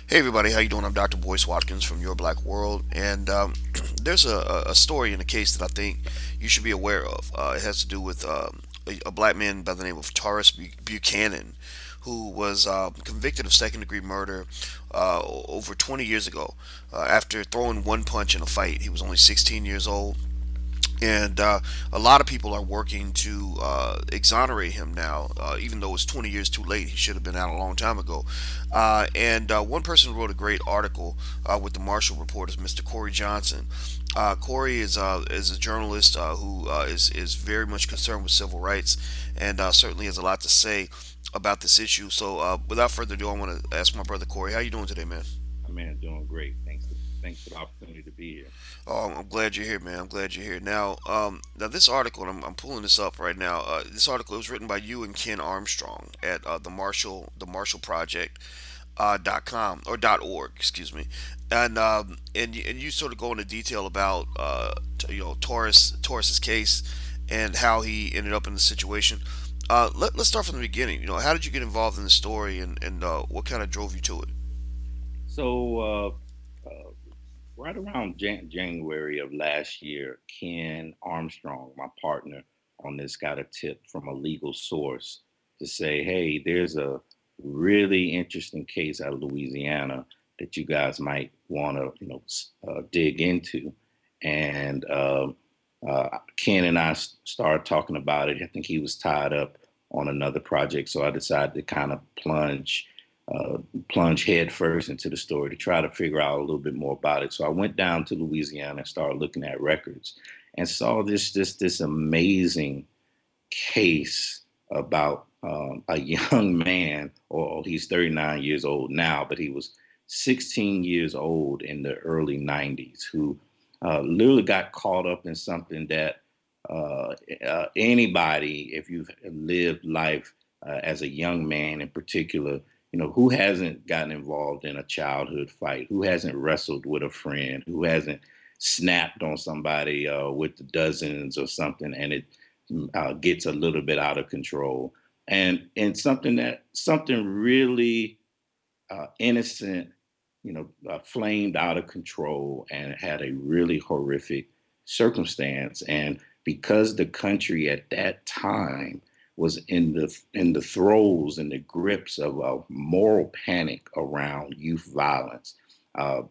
Hey everybody, how you doing? I'm Dr. Boyce Watkins from Your Black World, and there's a story in the case that I think you should be aware of. It has to do with a black man by the name of Taurus Buchanan, who was convicted of second-degree murder over 20 years ago after throwing one punch in a fight. He was only 16 years old. And a lot of people are working to exonerate him now, even though it's 20 years too late. He should have been out a long time ago. And one person wrote a great article with the Marshall Report is Mr. Corey Johnson. Corey is a journalist who is very much concerned with civil rights and certainly has a lot to say about this issue. So without further ado, I want to ask my brother Corey, how you doing today, man? Man, doing great. Thanks for the opportunity to be here. Oh, I'm glad you're here, man. I'm glad you're here. Now this article, and I'm pulling this up right now. This article was written by you and Ken Armstrong at the Marshall Project .com or .org, excuse me, and you sort of go into detail about Taurus's case and how he ended up in the situation. Let's start from the beginning. How did you get involved in the story, and what kind of drove you to it? So, right around January of last year, Ken Armstrong, my partner on this, got a tip from a legal source to say, "Hey, there's a really interesting case out of Louisiana that you guys might want to, dig into." And Ken and I started talking about it. I think he was tied up on another project, so I decided to kind of uh, plunge head first into the story to try to figure out a little bit more about it. So I went down to Louisiana and started looking at records and saw this amazing case about a young man, or he's 39 years old now, but he was 16 years old in the early 90s, who literally got caught up in something that anybody, if you've lived life as a young man in particular, who hasn't gotten involved in a childhood fight, who hasn't wrestled with a friend, who hasn't snapped on somebody with the dozens or something, and it gets a little bit out of control, and something really innocent, flamed out of control and had a really horrific circumstance. And because the country at that time was in the throes and the grips of a moral panic around youth violence,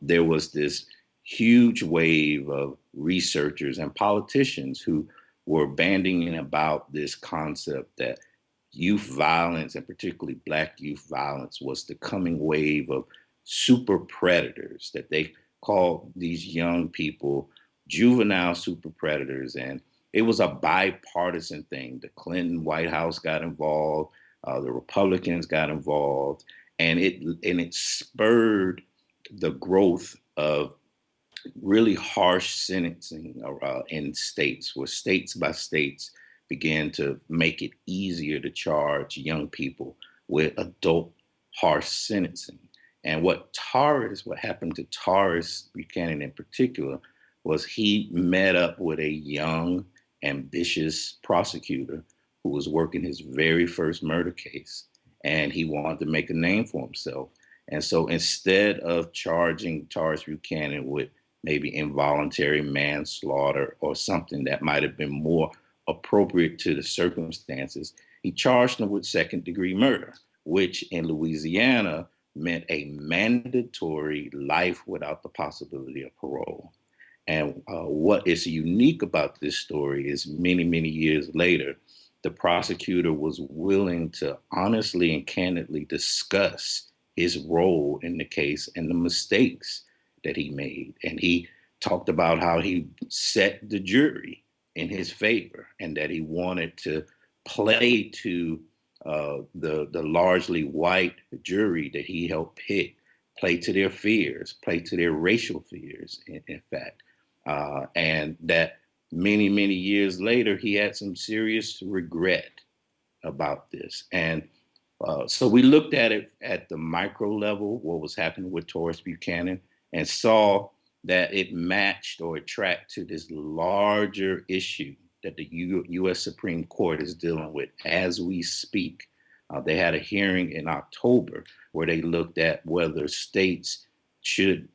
there was this huge wave of researchers and politicians who were banding about this concept that youth violence, and particularly black youth violence, was the coming wave of super predators, that they called these young people juvenile super predators. And it was a bipartisan thing. The Clinton White House got involved, the Republicans got involved, and it spurred the growth of really harsh sentencing in states, where states by states began to make it easier to charge young people with adult harsh sentencing. And what happened to Taurus Buchanan in particular, was he met up with a young, ambitious prosecutor who was working his very first murder case, and he wanted to make a name for himself. And so instead of charging Taurus Buchanan with maybe involuntary manslaughter or something that might have been more appropriate to the circumstances, he charged him with second degree murder, which in Louisiana meant a mandatory life without the possibility of parole. And what is unique about this story is many, many years later, the prosecutor was willing to honestly and candidly discuss his role in the case and the mistakes that he made. And he talked about how he set the jury in his favor and that he wanted to play to the largely white jury that he helped pick, play to their fears, play to their racial fears, in fact. And that many years later, he had some serious regret about this. And so we looked at it at the micro level, what was happening with Taurus Buchanan, and saw that it matched or it tracked to this larger issue that the U.S. Supreme Court is dealing with as we speak, They had a hearing in October where they looked at whether states should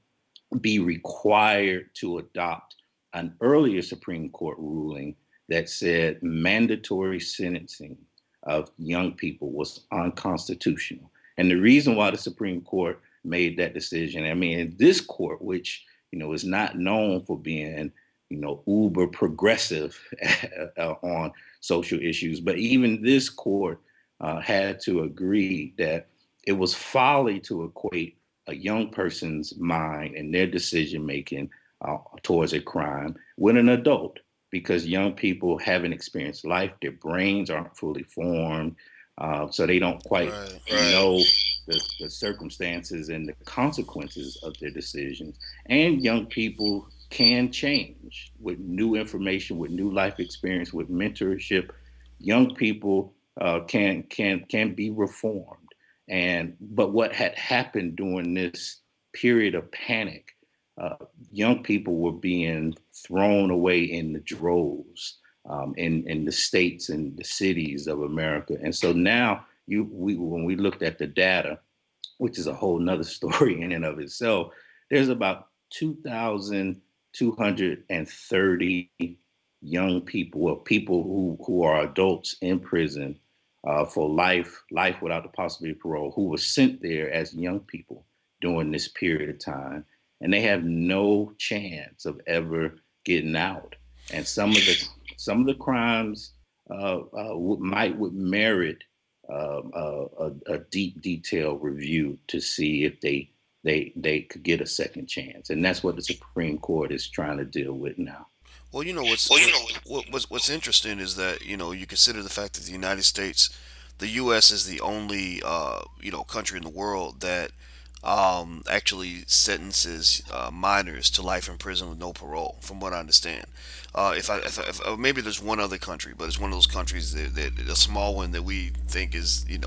be required to adopt an earlier Supreme Court ruling that said mandatory sentencing of young people was unconstitutional. And the reason why the Supreme Court made that decision, I mean, this court, which is not known for being uber progressive on social issues, but even this court had to agree that it was folly to equate a young person's mind and their decision making towards a crime with an adult, because young people haven't experienced life, their brains aren't fully formed, so they don't quite know the circumstances and the consequences of their decisions. And young people can change with new information, with new life experience, with mentorship. Young people can be reformed. And but what had happened during this period of panic, uh, young people were being thrown away in the droves, in the states and the cities of America. And so now when we looked at the data, which is a whole nother story in and of itself, there's about 2,230 young people, well, people who are adults in prison for life without the possibility of parole, who were sent there as young people during this period of time, and they have no chance of ever getting out. And some of the crimes would merit a deep, detailed review to see if they could get a second chance, and that's what the Supreme Court is trying to deal with now. Well, what's interesting is that you consider the fact that the United States, the U.S. is the only country in the world that actually sentences minors to life in prison with no parole, from what I understand. If maybe there's one other country, but it's one of those countries that a small one that we think is it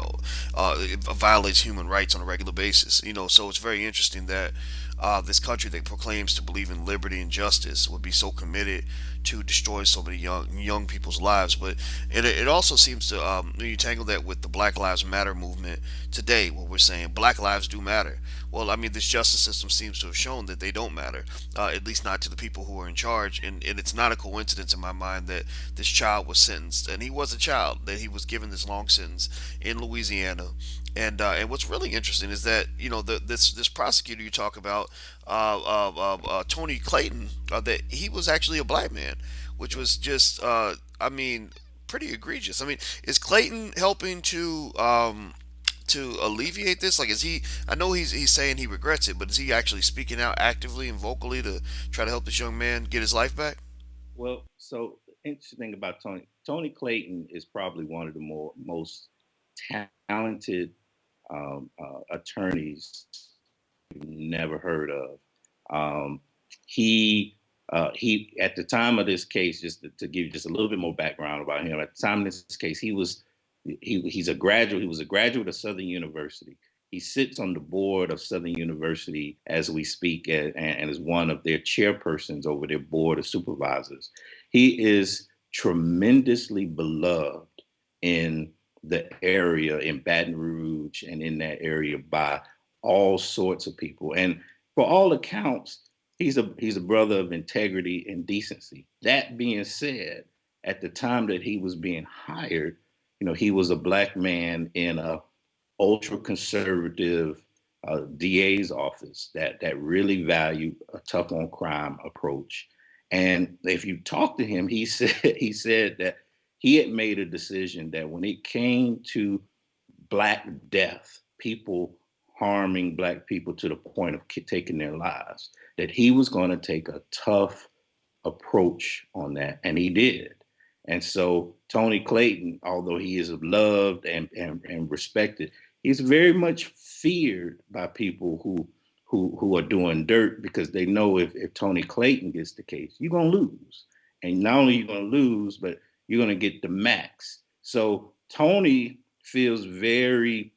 violates human rights on a regular basis. So it's very interesting that this country that proclaims to believe in liberty and justice would be so committed to destroy so many young people's lives. But it also seems to when you tangle that with the Black Lives Matter movement today, what we're saying Black lives do matter. Well, I mean, this justice system seems to have shown that they don't matter, at least not to the people who are in charge. And it's not a coincidence in my mind that this child was sentenced, and he was a child, that he was given this long sentence in Louisiana. And what's really interesting is that this prosecutor you talk about, Tony Clayton, that he was actually a black man, which was just I mean pretty egregious. I mean, is Clayton helping to alleviate this? Like, is he? I know he's saying he regrets it, but is he actually speaking out actively and vocally to try to help this young man get his life back? Well, so the interesting thing about Tony Clayton is probably one of the most talented attorneys you've never heard of. Um, he at the time of this case, just to give you just a little bit more background about him, at the time of this case, he's a graduate. He was a graduate of Southern University. He sits on the board of Southern University as we speak, and is one of their chairpersons over their board of supervisors. He is tremendously beloved in the area, in Baton Rouge and in that area, by all sorts of people. And for all accounts, he's a brother of integrity and decency. That being said, at the time that he was being hired, he was a black man in a ultra conservative DA's office that really valued a tough on crime approach. And if you talk to him, he said that he had made a decision that when it came to black death, people harming black people to the point of taking their lives, that he was going to take a tough approach on that, and he did. And so Tony Clayton, although he is loved and respected, he's very much feared by people who are doing dirt, because they know if Tony Clayton gets the case, you're gonna lose. And not only you're gonna lose, but you're gonna get the max. So Tony feels very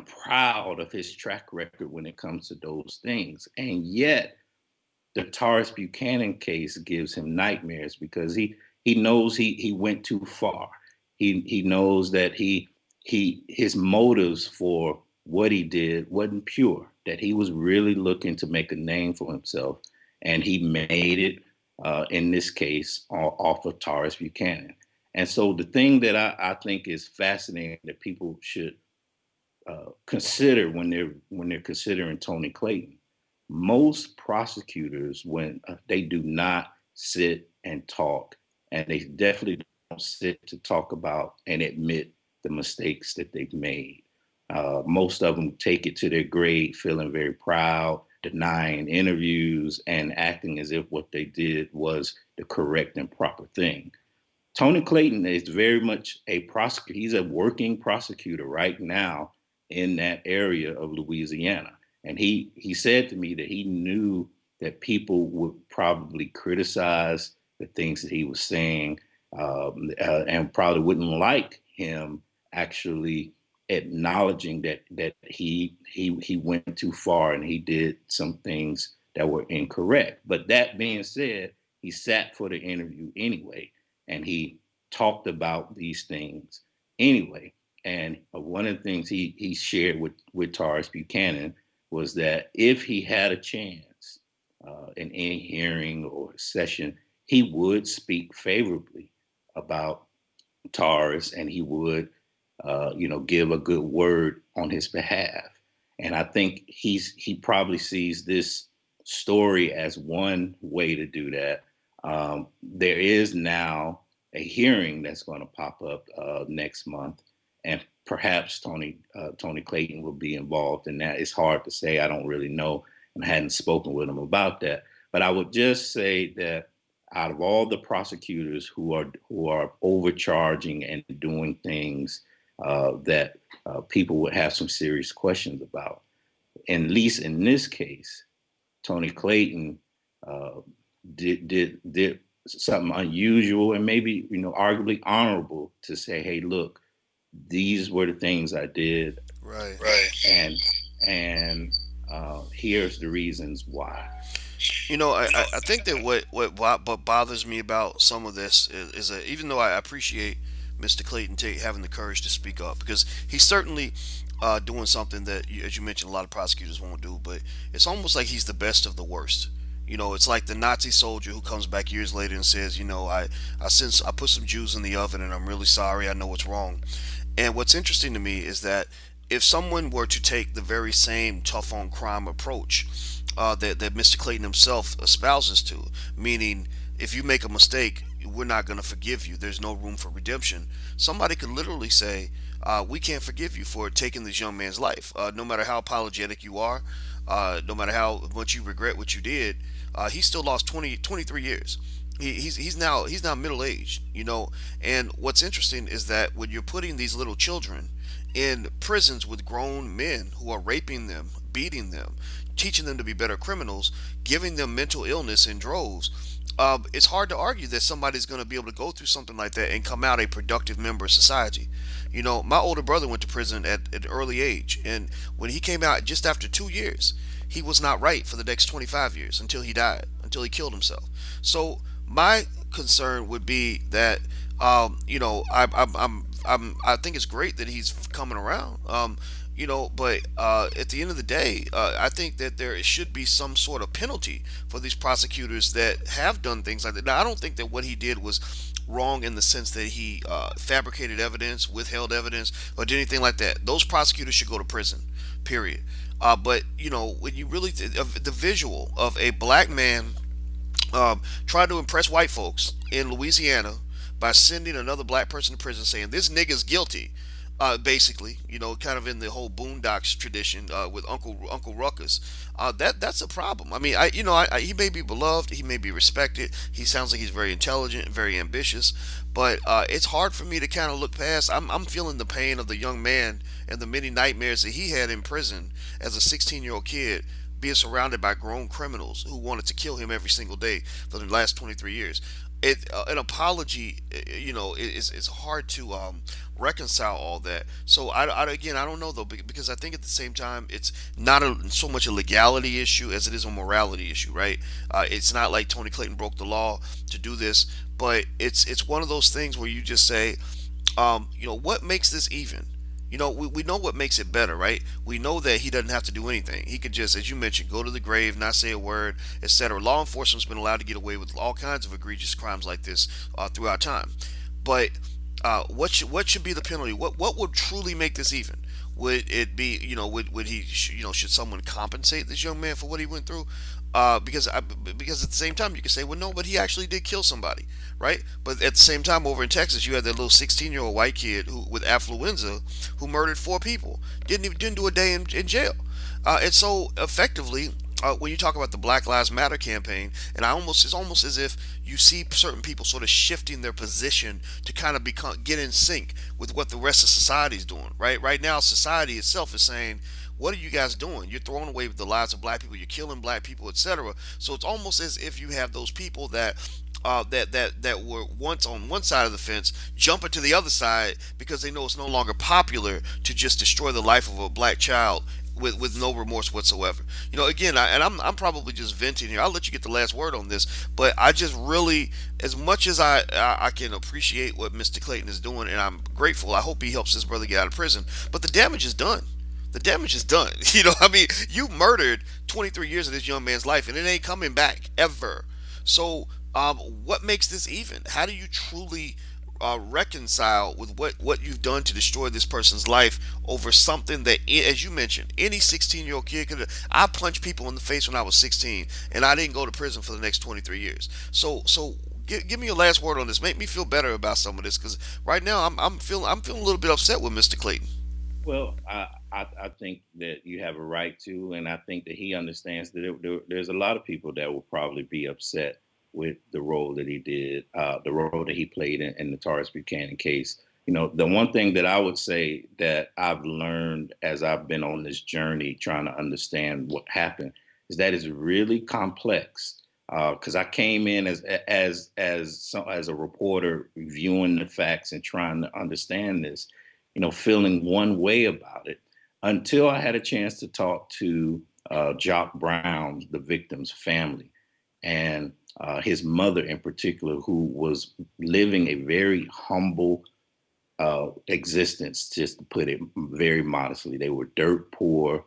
proud of his track record when it comes to those things. And yet the Taurus Buchanan case gives him nightmares, because he knows he went too far. He knows that his motives for what he did wasn't pure, that he was really looking to make a name for himself, and he made it in this case off of Taurus Buchanan. And so the thing that I think is fascinating that people should consider when they're considering Tony Clayton. Most prosecutors, when they do not sit and talk, and they definitely don't sit to talk about and admit the mistakes that they've made. Most of them take it to their grave, feeling very proud, denying interviews, and acting as if what they did was the correct and proper thing. Tony Clayton is very much a prosecutor. He's a working prosecutor right now in that area of Louisiana. And he said to me that he knew that people would probably criticize the things that he was saying, and probably wouldn't like him actually acknowledging that he went too far and he did some things that were incorrect. But that being said, he sat for the interview anyway, and he talked about these things anyway. And one of the things he shared with Taurus Buchanan was that if he had a chance in any hearing or session, he would speak favorably about Taurus, and he would, give a good word on his behalf. And I think he probably sees this story as one way to do that. There is now a hearing that's going to pop up next month, and perhaps Tony Clayton will be involved in that. It's hard to say. I don't really know, and I hadn't spoken with him about that. But I would just say that out of all the prosecutors who are overcharging and doing things that people would have some serious questions about, and at least in this case, Tony Clayton uh, did something unusual and maybe arguably honorable to say, hey, look, these were the things I did, Right. and here's the reasons why. I think that what bothers me about some of this is that even though I appreciate Mr. Clayton having the courage to speak up, because he's certainly doing something that, as you mentioned, a lot of prosecutors won't do, but it's almost like he's the best of the worst. It's like the Nazi soldier who comes back years later and says, I put some Jews in the oven and I'm really sorry. I know it's wrong. And what's interesting to me is that if someone were to take the very same tough on crime approach that Mr. Clayton himself espouses to, meaning if you make a mistake, we're not going to forgive you. There's no room for redemption. Somebody could literally say, we can't forgive you for taking this young man's life. No matter how apologetic you are, no matter how much you regret what you did, he still lost 23 years. He's now middle aged, and what's interesting is that when you're putting these little children in prisons with grown men who are raping them, beating them, teaching them to be better criminals, giving them mental illness in droves, it's hard to argue that somebody's going to be able to go through something like that and come out a productive member of society. My older brother went to prison at an early age, and when he came out just after 2 years, he was not right for the next 25 years until he died, until he killed himself. So my concern would be that, I think it's great that he's coming around. But at the end of the day, I think that there should be some sort of penalty for these prosecutors that have done things like that. Now, I don't think that what he did was wrong in the sense that he fabricated evidence, withheld evidence, or did anything like that. Those prosecutors should go to prison, period. But when you really the visual of a black man trying to impress white folks in Louisiana by sending another black person to prison saying this nigga's guilty. Basically, kind of in the whole Boondocks tradition with Uncle Ruckus, that's a problem. I mean, he may be beloved, he may be respected, he sounds like he's very intelligent, very ambitious, but it's hard for me to kind of look past. I'm feeling the pain of the young man and the many nightmares that he had in prison as a 16-year-old kid, being surrounded by grown criminals who wanted to kill him every single day for the last 23 years. An apology, is hard to reconcile all that. So again, I don't know though, because I think at the same time it's not so much a legality issue as it is a morality issue, right? It's not like Tony Clayton broke the law to do this, but it's one of those things where you just say, what makes this even? We know what makes it better, right? We know that he doesn't have to do anything. He could just, as you mentioned, go to the grave, not say a word, etc. Law enforcement's been allowed to get away with all kinds of egregious crimes like this throughout time. But what should be the penalty? What would truly make this even? Would it be, would he, should someone compensate this young man for what he went through? Because at the same time you can say, well, no, but he actually did kill somebody, right? But at the same time, over in Texas, you had that little 16-year-old white kid who with affluenza who murdered four people, didn't do a day in jail, and so effectively. When you talk about the Black Lives Matter campaign, and it's almost as if you see certain people sort of shifting their position to kind of get in sync with what the rest of society is doing. Right now, society itself is saying, "What are you guys doing? You're throwing away the lives of black people. You're killing black people, etc." So it's almost as if you have those people that were once on one side of the fence jumping to the other side because they know it's no longer popular to just destroy the life of a black child with no remorse whatsoever. Again, I'm probably just venting here. I'll let you get the last word on this, but I just really, as much as I can appreciate what Mr. Clayton is doing, and I'm grateful. I hope he helps his brother get out of prison. But the damage is done. The damage is done. I mean, you murdered 23 years of this young man's life, and it ain't coming back ever. So, what makes this even? How do you truly reconcile with what you've done to destroy this person's life over something that, as you mentioned, any 16-year-old kid could have? I punched people in the face when I was 16, and I didn't go to prison for the next 23 years. So. Give me your last word on this. Make me feel better about some of this, because right now I'm feeling a little bit upset with Mr. Clayton. Well, I think that you have a right to, and I think that he understands that there's a lot of people that will probably be upset with the role that he did, the role that he played in the Taurus Buchanan case. The one thing that I would say that I've learned as I've been on this journey trying to understand what happened is that it's really complex. Because I came in as a reporter, reviewing the facts and trying to understand this, feeling one way about it until I had a chance to talk to Jock Brown, the victim's family, and his mother in particular, who was living a very humble existence, just to put it very modestly. They were dirt poor.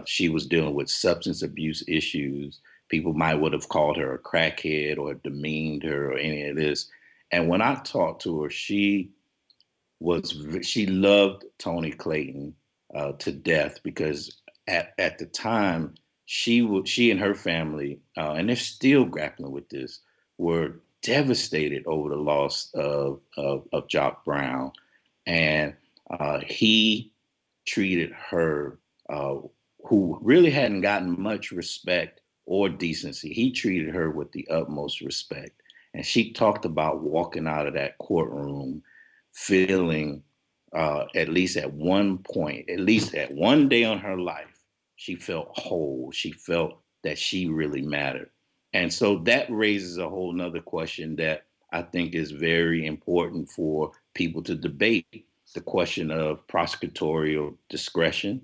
She was dealing with substance abuse issues. People might would have called her a crackhead or demeaned her or any of this. And when I talked to her, she loved Tony Clayton to death because at the time she and her family and they're still grappling with this, were devastated over the loss of Jock Brown, and he treated her, uh, who really hadn't gotten much respect or decency. He treated her with the utmost respect, and she talked about walking out of that courtroom feeling, at least at one point, at least at one day on her life, she felt whole. She felt that she really mattered. And so that raises a whole nother question that I think is very important for people to debate, the question of prosecutorial discretion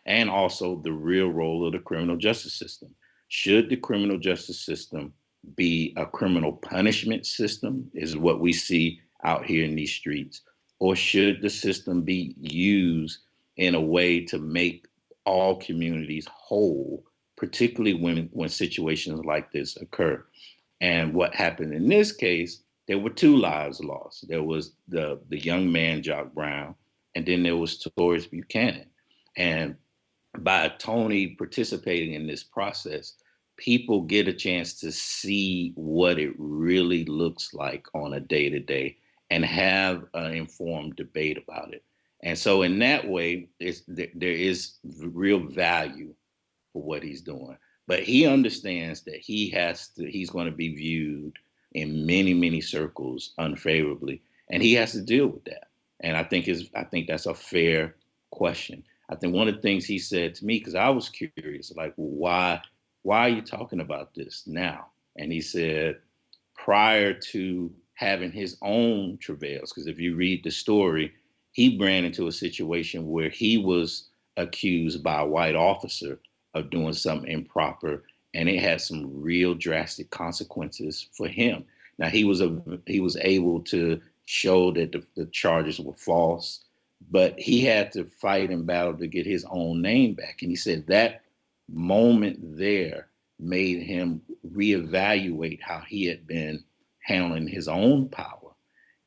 and also the real role of the criminal justice system. Should the criminal justice system be a criminal punishment system, is what we see out here in these streets? Or should the system be used in a way to make all communities whole, particularly when situations like this occur? And what happened in this case, there were two lives lost. There was the young man, Jock Brown, and then there was Taurus Buchanan. And by Tony participating in this process, people get a chance to see what it really looks like on a day to day and have an informed debate about it. And so, in that way, there is real value for what he's doing. But he understands that he's going to be viewed in many, many circles unfavorably, and he has to deal with that. And I think that's a fair question. I think one of the things he said to me, because I was curious, like, well, why are you talking about this now? And he said, prior to having his own travails, because if you read the story, he ran into a situation where he was accused by a white officer of doing something improper, and it had some real drastic consequences for him. Now he was able to show that the charges were false, but he had to fight and battle to get his own name back. And he said that moment there made him reevaluate how he had been handling his own power.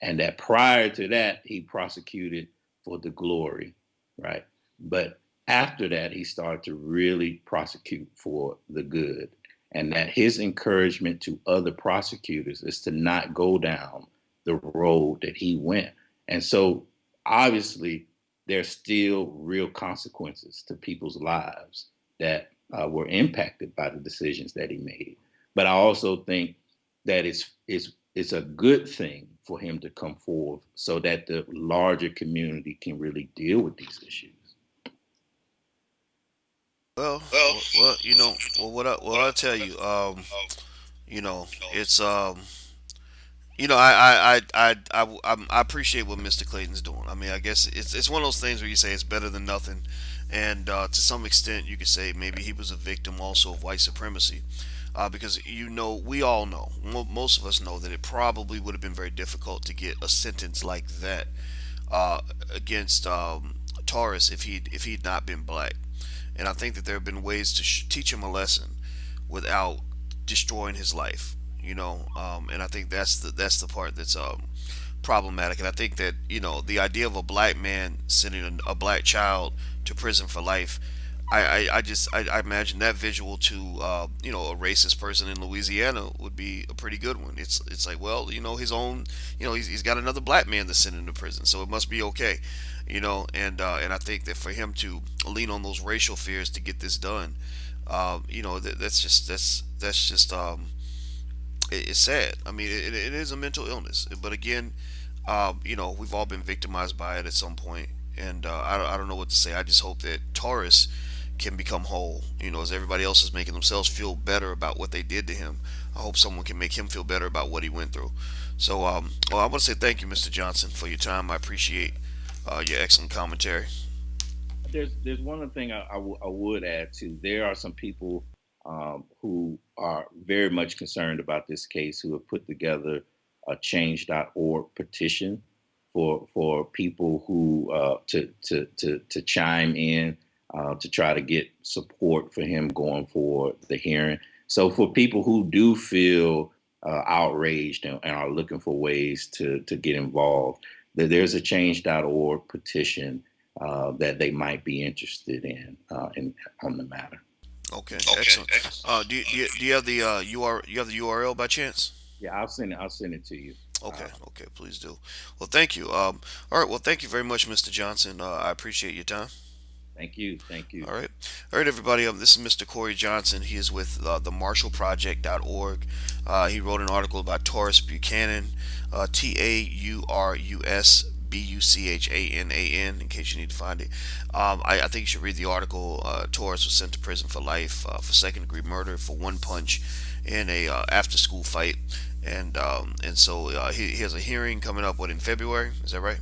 And that prior to that, he prosecuted for the glory, right? But after that, he started to really prosecute for the good. And that his encouragement to other prosecutors is to not go down the road that he went. And so obviously, there's still real consequences to people's lives that were impacted by the decisions that he made. But I also think that it's a good thing for him to come forth so that the larger community can really deal with these issues. Well, what I tell you, it's I appreciate what Mr. Clayton's doing. I mean, I guess it's one of those things where you say it's better than nothing, and to some extent, you could say maybe he was a victim also of white supremacy, because we all know, most of us know that it probably would have been very difficult to get a sentence like that uh, against Taurus if he'd not been black. And I think that there have been ways to teach him a lesson without destroying his life. And I think that's the part that's problematic. And I think that the idea of a black man sending a black child to prison for life. I imagine that visual to a racist person in Louisiana would be a pretty good one. It's like, well, his own, he's got another black man to send him to prison, so it must be okay. And I think that for him to lean on those racial fears to get this done, that's just it's sad. I mean, it is a mental illness, but again, we've all been victimized by it at some point, and I don't know what to say. I just hope that Taurus can become whole. As everybody else is making themselves feel better about what they did to him. I hope someone can make him feel better about what he went through. So, well, I want to say thank you, Mr. Johnson, for your time. I appreciate your excellent commentary. There's one other thing I would add too. There are some people who are very much concerned about this case who have put together a change.org petition for people who to chime in to try to get support for him going for the hearing. So for people who do feel outraged and are looking for ways to get involved, there's a change.org petition that they might be interested in on the matter. Okay, excellent. Do you have the you have the URL by chance? Yeah, I'll send it to you. Okay, okay, please do. Well, thank you. All right. Well, thank you very much, Mr. Johnson. I appreciate your time. Thank you. All right, everybody. This is Mr. Corey Johnson. He is with the MarshallProject.org. He wrote an article about Taurus Buchanan, Taurus Buchanan. In case you need to find it, I think you should read the article. Taurus was sent to prison for life for second-degree murder for one punch in a after-school fight, and so he has a hearing coming up. What, in February? Is that right?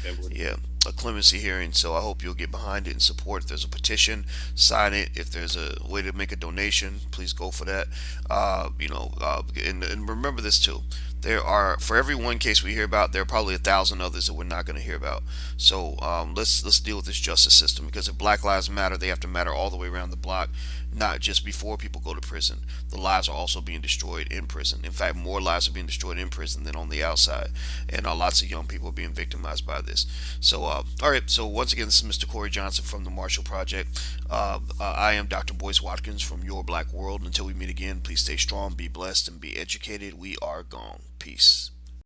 February. Yeah, a clemency hearing. So I hope you'll get behind it and support. If there's a petition, sign it. If there's a way to make a donation, please go for that. And remember this too. There are, for every one case we hear about, there are probably 1,000 others that we're not going to hear about. So let's deal with this justice system, because if Black Lives Matter, they have to matter all the way around the block, not just before people go to prison. The lives are also being destroyed in prison. In fact, more lives are being destroyed in prison than on the outside, and lots of young people are being victimized by this. So, all right. So once again, this is Mr. Corey Johnson from the Marshall Project. I am Dr. Boyce Watkins from Your Black World. Until we meet again, please stay strong, be blessed, and be educated. We are gone. Peace.